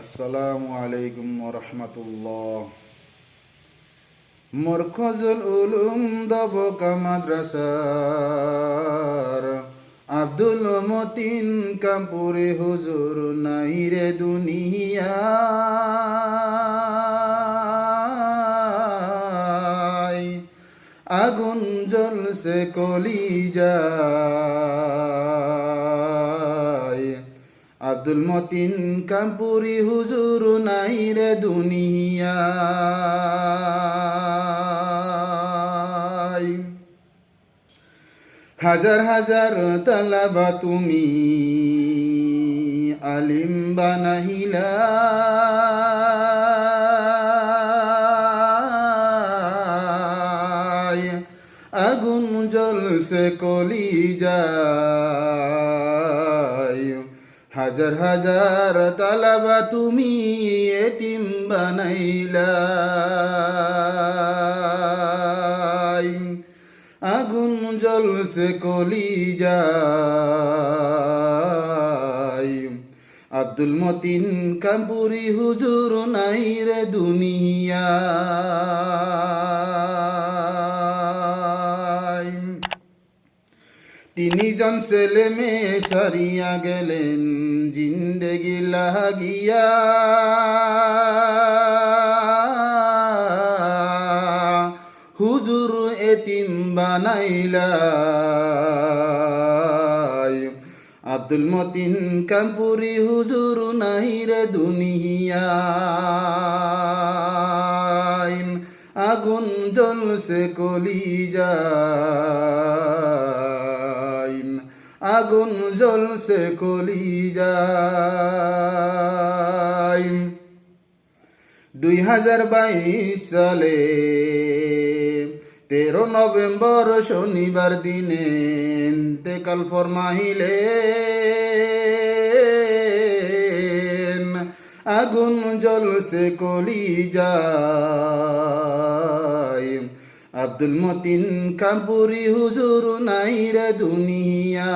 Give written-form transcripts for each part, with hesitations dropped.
আসসালামু আলাইকুম ওরহমতুল্লাহ। মরকজুল উলুম দবকা মাদ্রাসার আব্দুল মতিন কামপুরে হুজুর নাই রে দুনিয়ায়, আগুন জ্বলছে কলিজায়। আব্দুল মতিন কামপুরি হুজুর নাই রে দুনিয়ায়। হাজার হাজার তালাবা তুমি আলিম বানাহিলা, আগুন জ্বলছে কলিজায়। হাজার হাজার তালাবা তুমি এতিম বানাইলা, আগুন জ্বলছে কলিজায়। আব্দুল মতিন কামপুরি হুজুর নাই রে দুনিয়ায়। তিনি জন ছেলে মেয়ে সারিয়া গেলেন জিন্দেগি লাগিয়া, হুজুর এতিম বানাইলা। আব্দুল মতিন কামপুরি হুজুর নাই রে দুনিয়ায়, আগুন জ্বলছে কলিজায়, আগুন জ্বলছে কলিজায়। 2022 সালে 13 নভেম্বর শনিবার দিনে ইন্তেকাল ফরমাইলেন, আগুন জ্বলছে কলিজায়। আব্দুল মতিন কামপুরি হুজুর নাই রে দুনিয়ায়,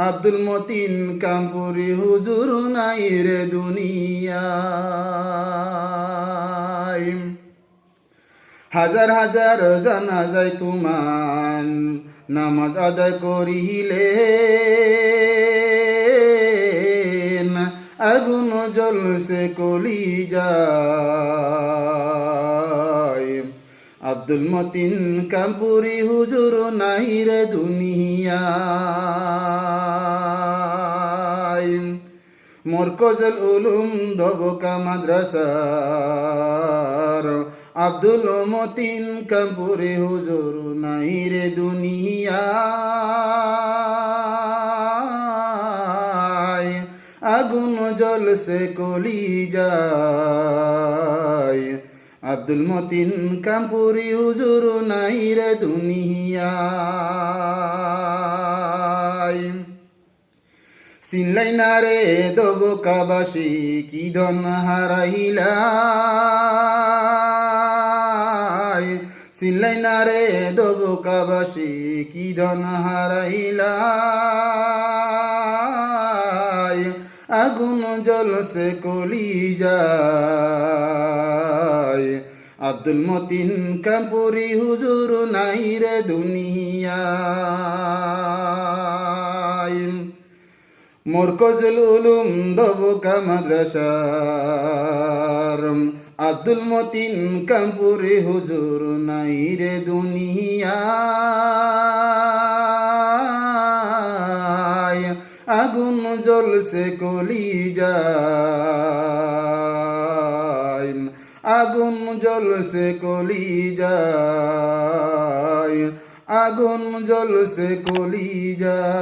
আব্দুল মতিন কামপুরি হুজুর নাই রে দুনিয়ায়। হাজার হাজার জানাজায় তুমান নামাজ আদায় করিলেন, আগুন জ্বলছে কলিজায়। আব্দুল মতিন কামপুরি হুজুর নাই রে দুনিয়ায়। মরকজুল উলুম দবকা মাদ্রাসার আব্দুল মতিন কামপুরি হুজুর নাই রে দুনিয়ায়, আগুন জ্বলছে কলিজায়। আব্দুল মতিন কামপুরি হুজুর নাই রে দুনিয়ায়। চিনলাই না রে দবকাবাসী কি ধন হারাইলা, চিনলাই না রে দবকাবাসী কি ধন হারাইলা, আগুন জ্বলছে কলিজায়। আব্দুল মতিন কামপুরি হুজুর নাই রে দুনিয়ায়। মরকজুল উলুম দবকা মাদ্রাসার আব্দুল মতিন কামপুরি হুজুর নাই রে দুনিয়ায়, আগুন জ্বলছে কলিজায়, আগুন জ্বলছে কলিজায়, আগুন জ্বলছে কলিজায়।